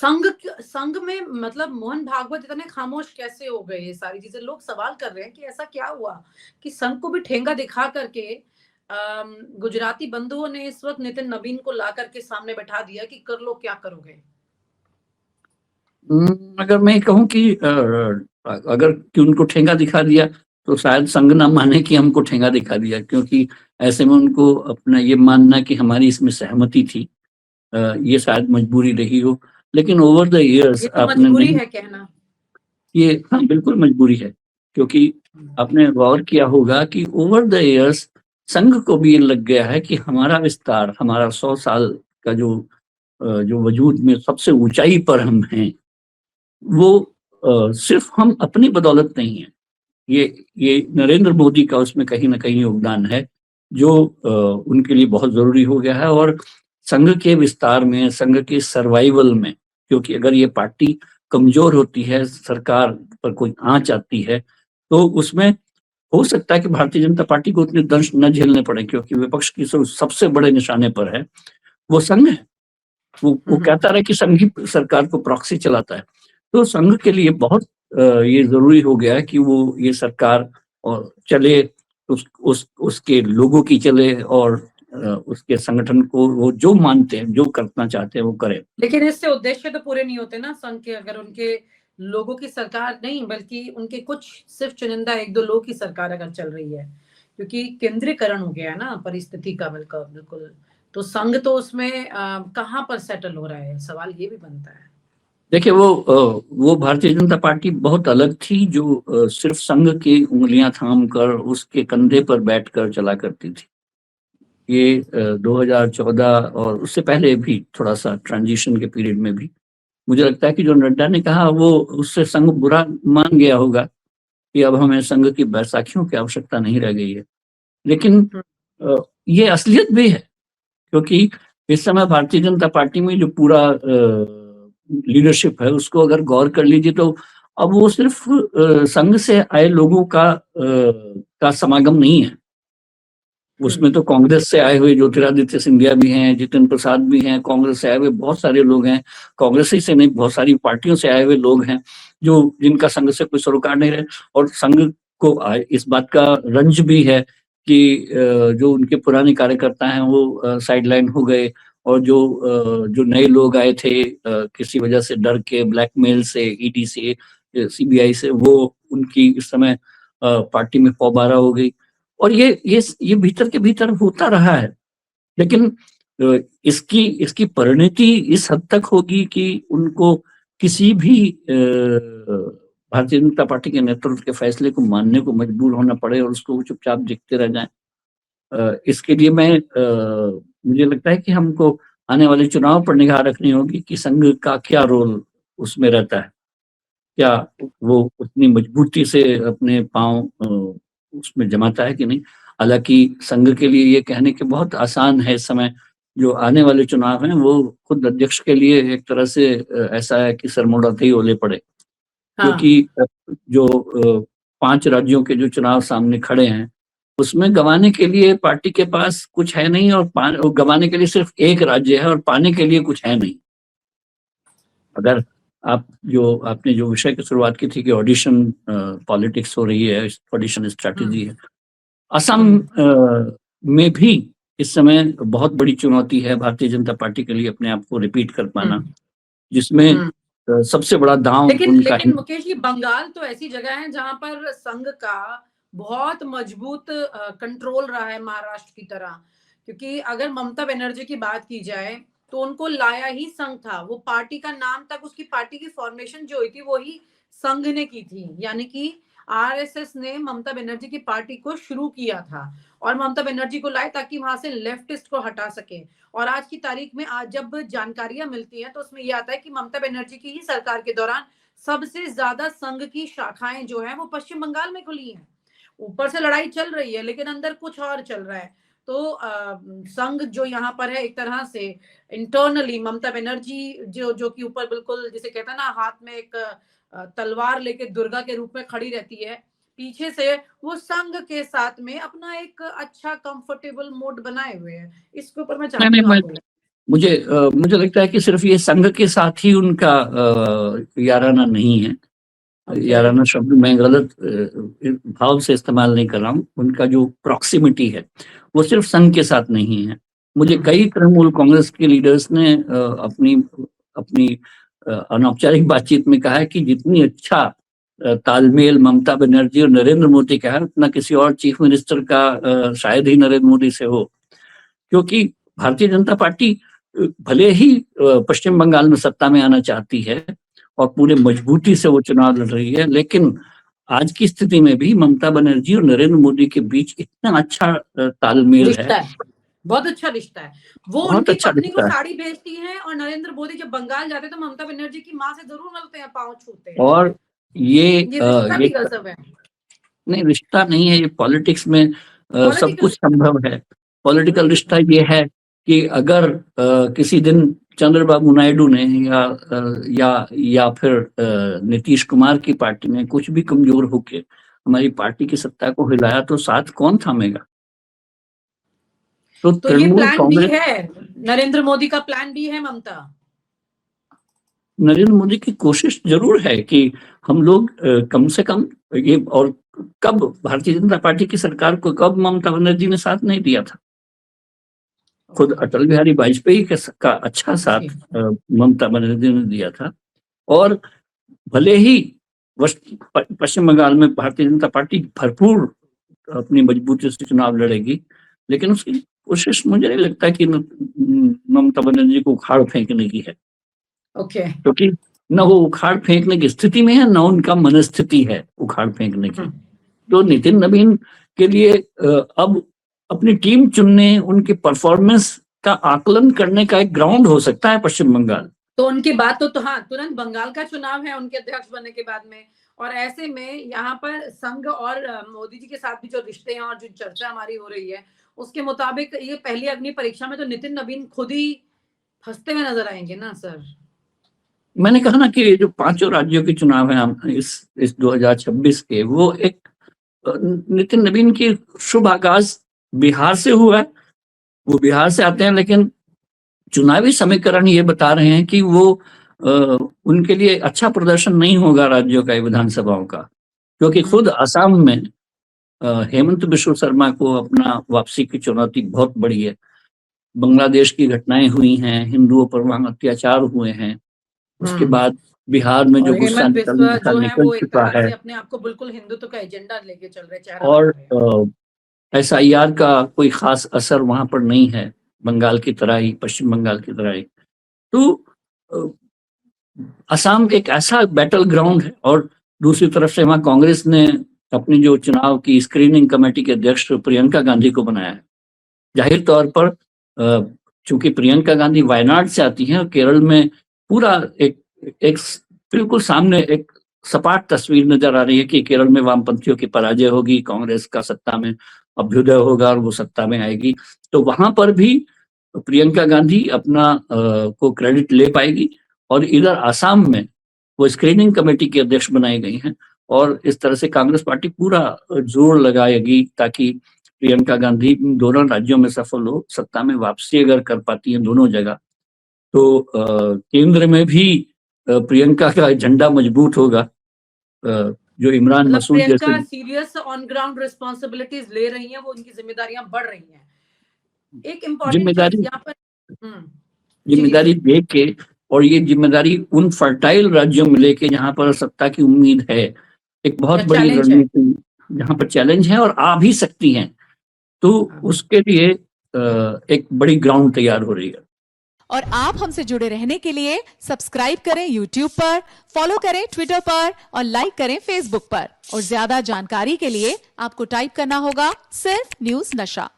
संघ में मतलब मोहन भागवत इतने खामोश कैसे हो गए? ये सारी चीजें लोग सवाल कर रहे हैं कि ऐसा क्या हुआ कि संघ को भी ठेंगा दिखा करके गुजराती बंधुओं ने इस वक्त नितिन नवीन को ला करके सामने बैठा दिया कि कर लो क्या करोगे। अगर मैं कहूँ कि अगर कि उनको ठेंगा दिखा दिया तो शायद संघ ना माने कि हमको ठेंगा दिखा दिया, क्योंकि ऐसे में उनको अपना ये मानना कि हमारी इसमें सहमति थी, ये शायद मजबूरी रही हो। लेकिन ओवर द इयर्स ये तो आपने मजबूरी नहीं, है कहना। ये हाँ बिल्कुल मजबूरी है, क्योंकि आपने गौर किया होगा कि ओवर द इयर्स संघ को भी ये लग गया है कि हमारा विस्तार, हमारा 100 साल का जो वजूद में सबसे ऊंचाई पर हम हैं, वो सिर्फ हम अपनी बदौलत नहीं है। ये नरेंद्र मोदी का उसमें कहीं ना कहीं योगदान है, जो उनके लिए बहुत जरूरी हो गया है। और संघ के विस्तार में, संघ के सर्वाइवल में, क्योंकि अगर ये पार्टी कमजोर होती है, सरकार पर कोई आंच आती है, तो उसमें हो सकता है कि भारतीय जनता पार्टी को उतने दंश न झेलने पड़े, क्योंकि विपक्ष की सबसे बड़े निशाने पर है वो संघ है। वो कहता रहे कि संघ ही सरकार को प्रॉक्सी चलाता है। तो संघ के लिए बहुत ये जरूरी हो गया है कि वो ये सरकार और चले, उसके लोगों की चले, और उसके संगठन को वो जो मानते हैं, जो करना चाहते हैं वो करें। लेकिन इससे उद्देश्य तो पूरे नहीं होते ना संघ के, अगर उनके लोगों की सरकार नहीं बल्कि उनके कुछ सिर्फ चुनिंदा एक दो लोग की सरकार अगर चल रही है, क्योंकि केंद्रीकरण हो गया है ना परिस्थिति का बिल्कुल। तो संघ तो उसमें कहाँ पर सेटल हो रहा है, सवाल ये भी बनता है। देखिए, वो भारतीय जनता पार्टी बहुत अलग थी, जो सिर्फ संघ की उंगलियां थाम कर उसके कंधे पर बैठकर चला करती थी। ये 2014 और उससे पहले भी थोड़ा सा ट्रांजिशन के पीरियड में भी मुझे लगता है कि जो नड्डा ने कहा, वो उससे संघ बुरा मान गया होगा कि अब हमें संघ की बैसाखियों की आवश्यकता नहीं रह गई है। लेकिन ये असलियत भी है, क्योंकि इस समय भारतीय जनता पार्टी में जो पूरा लीडरशिप है, उसको अगर गौर कर लीजिए तो अब वो सिर्फ संघ से आए लोगों का समागम नहीं है। उसमें तो कांग्रेस से आए हुए ज्योतिरादित्य सिंधिया भी हैं, जितिन प्रसाद भी हैं, कांग्रेस से आए हुए बहुत सारे लोग हैं, कांग्रेस ही से नहीं बहुत सारी पार्टियों से आए हुए लोग हैं, जो जिनका संघ से कोई सरोकार नहीं रहे। और संघ को इस बात का रंज भी है कि जो उनके पुराने कार्यकर्ता हैं वो साइडलाइन हो गए, और जो नए लोग आए थे किसी वजह से, डर के, ब्लैकमेल से, ईडी से, सीबीआई से, वो उनकी इस समय पार्टी में पौबारा हो गई। और ये भीतर के भीतर होता रहा है। लेकिन इसकी परिणति इस हद तक होगी कि उनको किसी भी भारतीय जनता पार्टी के नेतृत्व के फैसले को मानने को मजबूर होना पड़े और उसको चुपचाप देखते रह जाएं। इसके लिए मुझे लगता है कि हमको आने वाले चुनाव पर निगाह रखनी होगी कि संघ का क्या रोल उसमें रहता है, क्या वो उतनी मजबूती से अपने पांव उसमें जमाता है कि नहीं। हालांकि संघ के लिए ये कहने के बहुत आसान है इस समय, जो आने वाले चुनाव हैं वो खुद अध्यक्ष के लिए एक तरह से ऐसा है कि सरमोड़ाते ही ओले पड़े। हाँ। क्योंकि जो 5 राज्यों के जो चुनाव सामने खड़े हैं, उसमें गंवाने के लिए पार्टी के पास कुछ है नहीं, और गंवाने के लिए सिर्फ एक राज्य है और पाने के लिए कुछ है नहीं। अगर आपने जो विषय की शुरुआत की थी कि ऑडिशन पॉलिटिक्स हो रही है, ऑडिशन स्ट्रैटेजी है, असम में भी इस समय बहुत बड़ी चुनौती है भारतीय जनता पार्टी के लिए अपने आप को रिपीट कर पाना, जिसमें सबसे बड़ा दांव उनका लेकिन मुकेश जी, बंगाल तो ऐसी जगह है जहां पर संघ का बहुत मजबूत कंट्रोल रहा है महाराष्ट्र की तरह। क्योंकि अगर ममता बनर्जी की बात की जाए तो उनको लाया ही संघ था, वो पार्टी का नाम तक, उसकी पार्टी की फॉर्मेशन जो हुई थी वो ही संघ ने की थी। यानी कि आरएसएस ने ममता बनर्जी की पार्टी को शुरू किया था और ममता बनर्जी को लाए ताकि वहां से लेफ्टिस्ट को हटा सके। और आज की तारीख में आज जब जानकारियां मिलती हैं तो उसमें यह आता है कि ममता बनर्जी की ही सरकार के दौरान सबसे ज्यादा संघ की शाखाएं जो है वो पश्चिम बंगाल में खुली हैं। ऊपर से लड़ाई चल रही है लेकिन अंदर कुछ और चल रहा है। तो संघ जो यहाँ पर है एक तरह से इंटरनली ममता बनर्जी जो कि ऊपर बिल्कुल जिसे कहता है ना, हाथ में एक तलवार लेके दुर्गा के रूप में खड़ी रहती है, पीछे से वो संघ के साथ में अपना एक अच्छा कंफर्टेबल मोड बनाए हुए हैं। इसके ऊपर मैं चाहती हूँ आपको। मुझे लगता है कि सिर्फ ये संघ के साथ ही उनका याराना नहीं है। याराना शब्द मैं गलत भाव से इस्तेमाल नहीं कर रहा हूँ। उनका जो प्रॉक्सिमिटी है वो सिर्फ संघ के साथ नहीं है। मुझे कई तृणमूल कांग्रेस के लीडर्स ने अपनी अनौपचारिक बातचीत में कहा है कि जितनी अच्छा तालमेल ममता बनर्जी और नरेंद्र मोदी का है उतना किसी और चीफ मिनिस्टर का शायद ही नरेंद्र मोदी से हो, क्योंकि भारतीय जनता पार्टी भले ही पश्चिम बंगाल में सत्ता में आना चाहती है और पूरे मजबूती से वो चुनाव लड़ रही है, लेकिन आज की स्थिति में भी ममता बनर्जी और नरेंद्र मोदी के बीच इतना अच्छा तालमेल है, बहुत अच्छा रिश्ता है। वो उनकी पत्नी को साड़ी भेजती है और नरेंद्र मोदी जब बंगाल जाते हैं तो ममता बनर्जी की माँ से जरूर मिलते हैं, पाँव छूते हैं। और ये नहीं, रिश्ता नहीं है, ये पॉलिटिक्स में सब कुछ संभव है। पॉलिटिकल रिश्ता ये है कि अगर किसी दिन चंद्रबाबू नायडू ने या फिर नीतीश कुमार की पार्टी ने कुछ भी कमजोर होके हमारी पार्टी की सत्ता को हिलाया तो साथ कौन थामेगा? तो ये प्लान बी है, नरेंद्र मोदी का प्लान बी है ममता। नरेंद्र मोदी की कोशिश जरूर है कि हम लोग कम से कम ये, और कब भारतीय जनता पार्टी की सरकार को कब ममता बनर्जी ने साथ नहीं दिया था? खुद अटल बिहारी वाजपेयी का अच्छा साथ ममता बनर्जी ने दिया था। और भले ही पश्चिम बंगाल में भारतीय जनता पार्टी भरपूर अपनी मजबूती से चुनाव लड़ेगी, लेकिन उसकी कोशिश मुझे नहीं लगता कि ममता बनर्जी को उखाड़ फेंकने की है। क्योंकि न वो उखाड़ फेंकने की स्थिति में है, न उनका मनस्थिति है उखाड़ फेंकने की। तो नितिन नवीन के लिए अब अपनी टीम चुनने, उनके परफॉर्मेंस का आकलन करने का एक ग्राउंड हो सकता है पश्चिम बंगाल। तो उनकी बात तो हाँ, तुरंत बंगाल का चुनाव है उनके अध्यक्ष बनने के बाद में, और ऐसे में यहाँ पर संघ और मोदी जी के साथ भी जो रिश्ते हैं और जो चर्चा हमारी हो रही है उसके मुताबिक ये पहली अग्नि परीक्षा में तो नितिन नवीन खुद ही फंसते हुए नजर आएंगे ना सर। मैंने कहा ना कि जो 5 राज्यों के चुनाव हैं इस 2026 के, वो एक नितिन नवीन की शुभ आगाज बिहार से हुआ है। वो बिहार से आते हैं, लेकिन चुनावी समीकरण ये बता रहे हैं कि वो उनके लिए अच्छा प्रदर्शन नहीं होगा राज्यों का, विधानसभाओं का, क्योंकि खुद असम में हेमंत बिश्व शर्मा को अपना वापसी की चुनौती बहुत बड़ी है। बांग्लादेश की घटनाएं हुई हैं, हिंदुओं पर वहां अत्याचार हुए हैं, उसके बाद बिहार में जो गुस्सा निकल चुका है, अपने आप को बिल्कुल हिंदुत्व का एजेंडा लेके चल रहे हैं, और SIR का कोई खास असर वहां पर नहीं है बंगाल की तरह ही, पश्चिम बंगाल की तरह ही। तो असम एक ऐसा बैटल ग्राउंड है, और दूसरी तरफ से वहां कांग्रेस ने अपनी जो चुनाव की स्क्रीनिंग कमेटी के अध्यक्ष प्रियंका गांधी को बनाया है। जाहिर तौर पर चूंकि प्रियंका गांधी वायनाड से आती हैं और केरल में पूरा एक बिल्कुल सामने एक सपाट तस्वीर नजर आ रही है कि केरल में वामपंथियों की पराजय होगी, कांग्रेस का सत्ता में अभ्युदय होगा और वो सत्ता में आएगी। तो वहां पर भी प्रियंका गांधी अपना को क्रेडिट ले पाएगी, और इधर आसाम में वो स्क्रीनिंग कमेटी की अध्यक्ष बनाई गई हैं, और इस तरह से कांग्रेस पार्टी पूरा जोर लगाएगी ताकि प्रियंका गांधी दोनों राज्यों में सफल हो, सत्ता में वापसी अगर कर पाती है दोनों जगह, तो केंद्र में भी प्रियंका का झंडा मजबूत होगा। जो इमरान मसूद जैसे सीरियस ऑन ग्राउंड रिस्पांसिबिलिटीज ले रही हैं, वो उनकी जिम्मेदारियां बढ़ रही हैं। एक इम्पोर्टेंट जिम्मेदारी दे के, और ये जिम्मेदारी उन फर्टाइल राज्यों में लेके जहां पर सत्ता की उम्मीद है, एक बहुत बड़ी रणनीति जहां पर चैलेंज है और आ भी सकती हैं, तो उसके लिए एक बड़ी ग्राउंड तैयार हो रही है। और आप हमसे जुड़े रहने के लिए सब्सक्राइब करें YouTube पर, फॉलो करें Twitter पर और लाइक करें Facebook पर। और ज्यादा जानकारी के लिए आपको टाइप करना होगा सिर्फ न्यूज़ नशा।